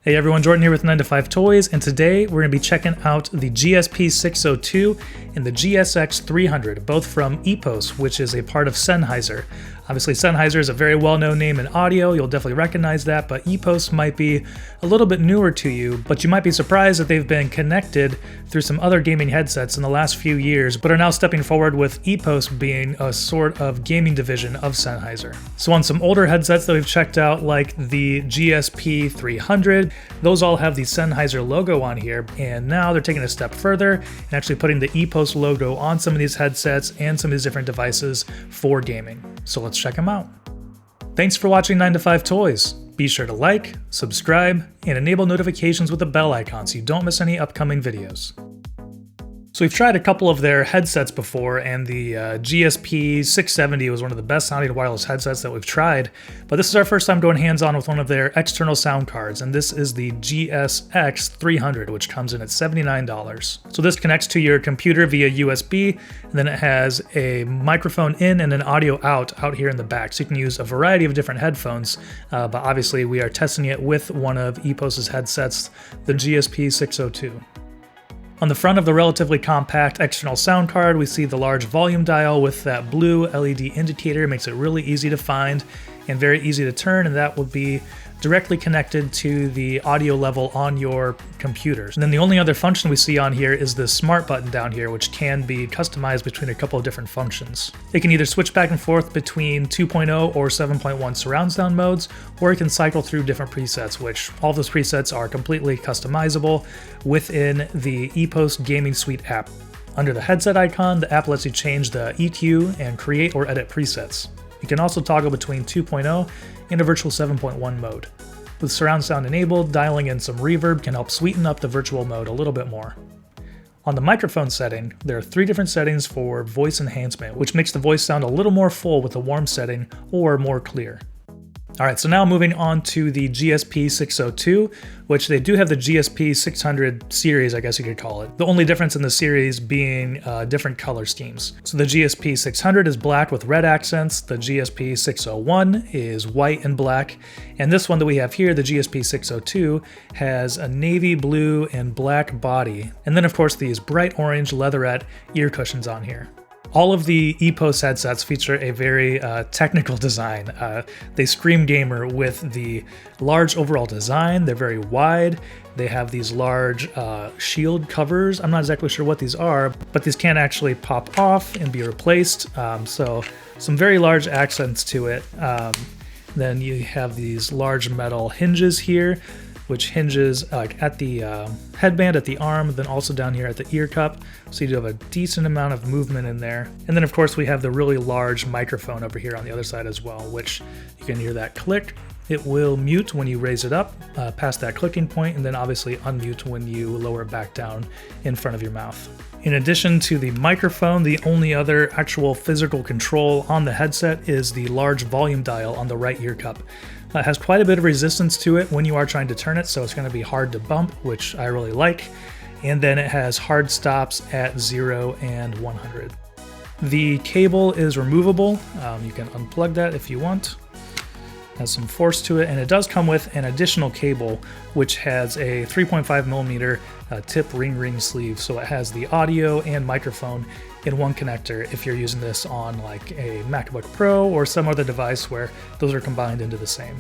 Hey everyone, Jordan here with 9 to 5 Toys, and today we're going to be checking out the GSP 602 and the GSX 300, both from EPOS, which is a part of Sennheiser. Obviously, Sennheiser is a very well-known name in audio, you'll definitely recognize that, but EPOS might be a little bit newer to you, but you might be surprised that they've been connected through some other gaming headsets in the last few years, but are now stepping forward with EPOS being a sort of gaming division of Sennheiser. So on some older headsets that we've checked out, like the GSP 300, those all have the Sennheiser logo on here, and now they're taking a step further and actually putting the EPOS logo on some of these headsets and some of these different devices for gaming. So let's check them out. Thanks for watching 9 to 5 Toys. Be sure to like, subscribe, and enable notifications with the bell icon so you don't miss any upcoming videos. So we've tried a couple of their headsets before, and the GSP 670 was one of the best sounding wireless headsets that we've tried, but this is our first time going hands-on with one of their external sound cards, and this is the GSX 300, which comes in at $79. So this connects to your computer via USB, and then it has a microphone in and an audio out here in the back, so you can use a variety of different headphones, but obviously we are testing it with one of EPOS's headsets, the GSP 602. On the front of the relatively compact external sound card, we see the large volume dial with that blue LED indicator. It makes it really easy to find and very easy to turn, and that will be directly connected to the audio level on your computers. And then the only other function we see on here is the smart button down here, which can be customized between a couple of different functions. It can either switch back and forth between 2.0 or 7.1 surround sound modes, or it can cycle through different presets, which all those presets are completely customizable within the EPOS Gaming Suite app. Under the headset icon, the app lets you change the EQ and create or edit presets. You can also toggle between 2.0 and a virtual 7.1 mode. With surround sound enabled, dialing in some reverb can help sweeten up the virtual mode a little bit more. On the microphone setting, there are 3 different settings for voice enhancement, which makes the voice sound a little more full with the warm setting or more clear. Alright, so now moving on to the GSP 602, which they do have the GSP 600 series, I guess you could call it. The only difference in the series being different color schemes. So the GSP 600 is black with red accents, the GSP 601 is white and black, and this one that we have here, the GSP 602, has a navy blue and black body. And then of course these bright orange leatherette ear cushions on here. All of the EPOS headsets feature a very technical design. They scream gamer with the large overall design. They're very wide. They have these large shield covers. I'm not exactly sure what these are, but these can actually pop off and be replaced. So some very large accents to it. Then you have these large metal hinges here, which hinges at the headband, at the arm, then also down here at the ear cup. So you do have a decent amount of movement in there. And then of course we have the really large microphone over here on the other side as well, which you can hear that click. It will mute when you raise it up past that clicking point, and then obviously unmute when you lower it back down in front of your mouth. In addition to the microphone, the only other actual physical control on the headset is the large volume dial on the right ear cup. It has quite a bit of resistance to it when you are trying to turn it, so it's going to be hard to bump, which I really like. And then it has hard stops at 0 and 100. The cable is removable. You can unplug that if you want. Has some force to it, and it does come with an additional cable which has a 3.5mm tip ring sleeve, so it has the audio and microphone in one connector if you're using this on like a MacBook Pro or some other device where those are combined into the same.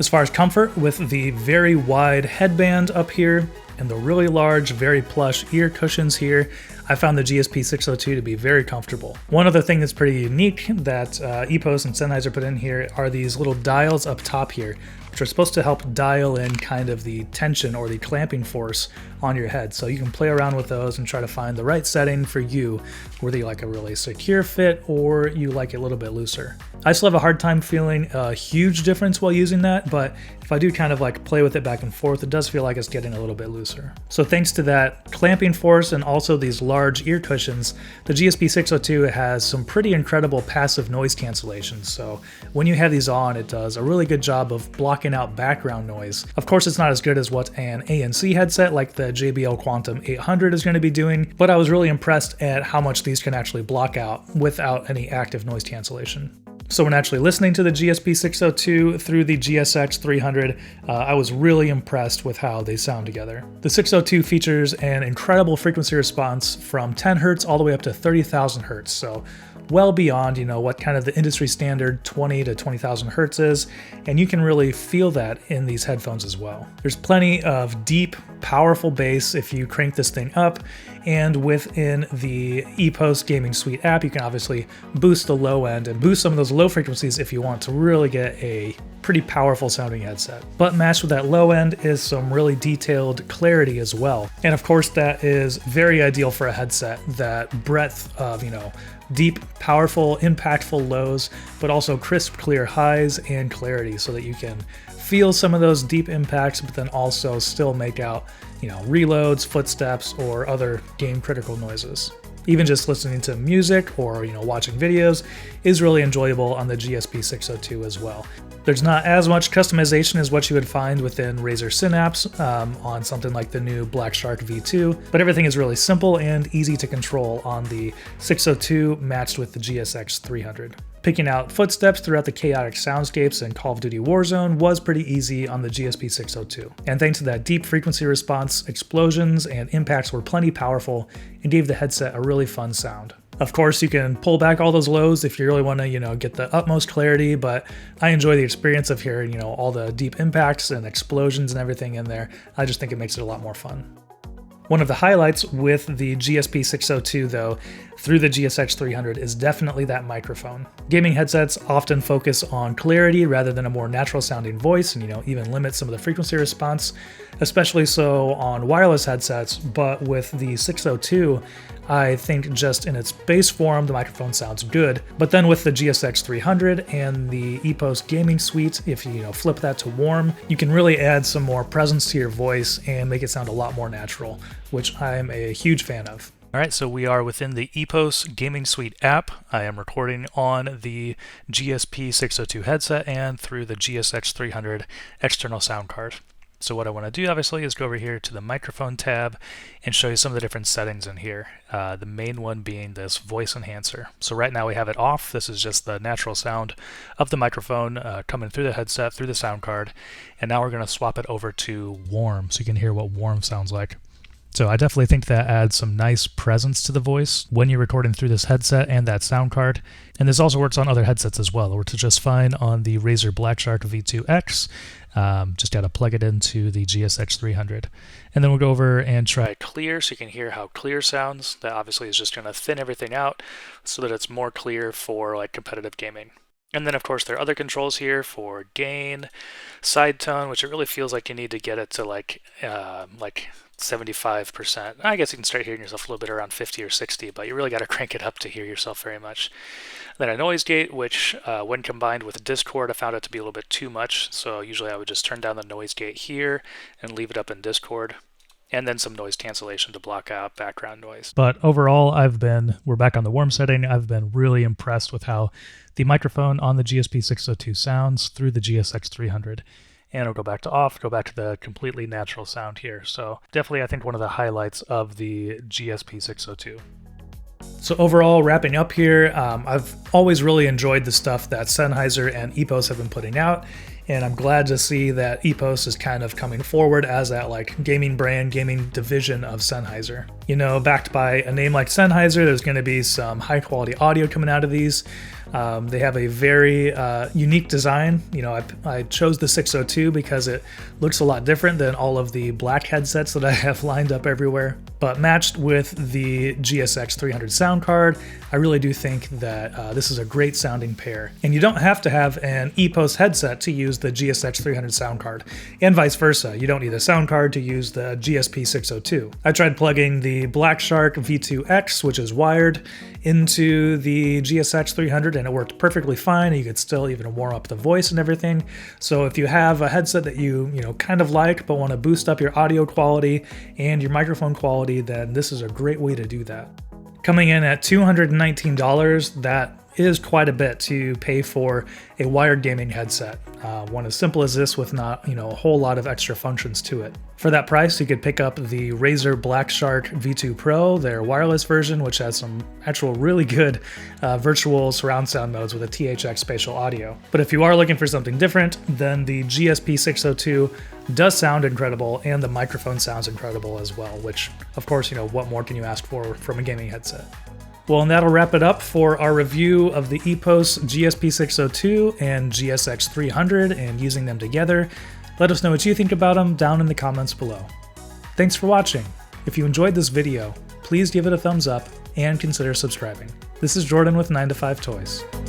As far as comfort, with the very wide headband up here and the really large, very plush ear cushions here, I found the GSP 602 to be very comfortable. One other thing that's pretty unique that EPOS and Sennheiser put in here are these little dials up top here, which are supposed to help dial in kind of the tension or the clamping force on your head. So you can play around with those and try to find the right setting for you, whether you like a really secure fit or you like it a little bit looser. I still have a hard time feeling a huge difference while using that, but if I do kind of like play with it back and forth, it does feel like it's getting a little bit looser. So thanks to that clamping force and also these large ear cushions, the GSP 602 has some pretty incredible passive noise cancellation. So when you have these on, it does a really good job of blocking out background noise. Of course, it's not as good as what an ANC headset like the JBL Quantum 800 is going to be doing, but I was really impressed at how much these can actually block out without any active noise cancellation. So when actually listening to the GSP 602 through the GSX 300, I was really impressed with how they sound together. The 602 features an incredible frequency response from 10 Hz all the way up to 30,000 Hz. So well beyond, what kind of the industry standard 20 to 20,000 Hertz is, and you can really feel that in these headphones as well. There's plenty of deep, powerful bass if you crank this thing up, and within the EPOS Gaming Suite app, you can obviously boost the low end and boost some of those low frequencies if you want to really get a pretty powerful sounding headset. But matched with that low end is some really detailed clarity as well. And of course, that is very ideal for a headset, that breadth of, deep, powerful, impactful lows, but also crisp, clear highs and clarity so that you can feel some of those deep impacts, but then also still make out, reloads, footsteps, or other game critical noises. Even just listening to music or, watching videos is really enjoyable on the GSP 602 as well. There's not as much customization as what you would find within Razer Synapse on something like the new Black Shark V2, but everything is really simple and easy to control on the 602 matched with the GSX 300. Picking out footsteps throughout the chaotic soundscapes in Call of Duty Warzone was pretty easy on the GSP 602. And thanks to that deep frequency response, explosions and impacts were plenty powerful and gave the headset a really fun sound. Of course, you can pull back all those lows if you really want to, get the utmost clarity, but I enjoy the experience of hearing, all the deep impacts and explosions and everything in there. I just think it makes it a lot more fun. One of the highlights with the GSP 602, though, through the GSX 300 is definitely that microphone. Gaming headsets often focus on clarity rather than a more natural sounding voice and, even limit some of the frequency response, especially so on wireless headsets, but with the 602, I think just in its base form, the microphone sounds good. But then with the GSX 300 and the EPOS Gaming Suite, if you flip that to warm, you can really add some more presence to your voice and make it sound a lot more natural, which I'm a huge fan of. All right, so we are within the EPOS Gaming Suite app. I am recording on the GSP 602 headset and through the GSX 300 external sound card. So what I want to do, obviously, is go over here to the microphone tab and show you some of the different settings in here. The main one being this voice enhancer. So right now we have it off. This is just the natural sound of the microphone coming through the headset, through the sound card. And now we're going to swap it over to warm so you can hear what warm sounds like. So I definitely think that adds some nice presence to the voice when you're recording through this headset and that sound card. And this also works on other headsets as well. It works just fine on the Razer Black Shark V2X. Just got to plug it into the GSX 300. And then we'll go over and try clear so you can hear how clear sounds. That obviously is just going to thin everything out so that it's more clear for like competitive gaming. And then of course there are other controls here for gain, side tone, which it really feels like you need to get it to like 75%. I guess you can start hearing yourself a little bit around 50 or 60, but you really got to crank it up to hear yourself very much. Then a noise gate, which when combined with Discord, I found it to be a little bit too much. So usually I would just turn down the noise gate here and leave it up in Discord. And then some noise cancellation to block out background noise. But overall, we're back on the warm setting. I've been really impressed with how the microphone on the GSP 602 sounds through the GSX 300. And it'll go back to off, go back to the completely natural sound here. So definitely, I think one of the highlights of the GSP 602. So overall, wrapping up here, I've always really enjoyed the stuff that Sennheiser and EPOS have been putting out. And I'm glad to see that EPOS is kind of coming forward as that like gaming brand, gaming division of Sennheiser. Backed by a name like Sennheiser, there's going to be some high quality audio coming out of these. They have a very unique design. I chose the 602 because it looks a lot different than all of the black headsets that I have lined up everywhere. But matched with the GSX 300 sound card, I really do think that this is a great sounding pair. And you don't have to have an EPOS headset to use the GSX 300 sound card, and vice versa. You don't need a sound card to use the GSP 602. I tried plugging the Black Shark V2X, which is wired, into the GSX 300, and it worked perfectly fine. You could still even warm up the voice and everything. So if you have a headset that you kind of like but want to boost up your audio quality and your microphone quality, then this is a great way to do that. Coming in at $219, that is quite a bit to pay for a wired gaming headset. One as simple as this with not, a whole lot of extra functions to it. For that price, you could pick up the Razer Black Shark V2 Pro, their wireless version, which has some actual really good virtual surround sound modes with a THX spatial audio. But if you are looking for something different, then the GSP 602 does sound incredible, and the microphone sounds incredible as well, which, of course, what more can you ask for from a gaming headset? Well, and that'll wrap it up for our review of the EPOS GSP 602 and GSX 300 and using them together. Let us know what you think about them down in the comments below. Thanks for watching. If you enjoyed this video, please give it a thumbs up and consider subscribing. This is Jordan with 9to5 Toys.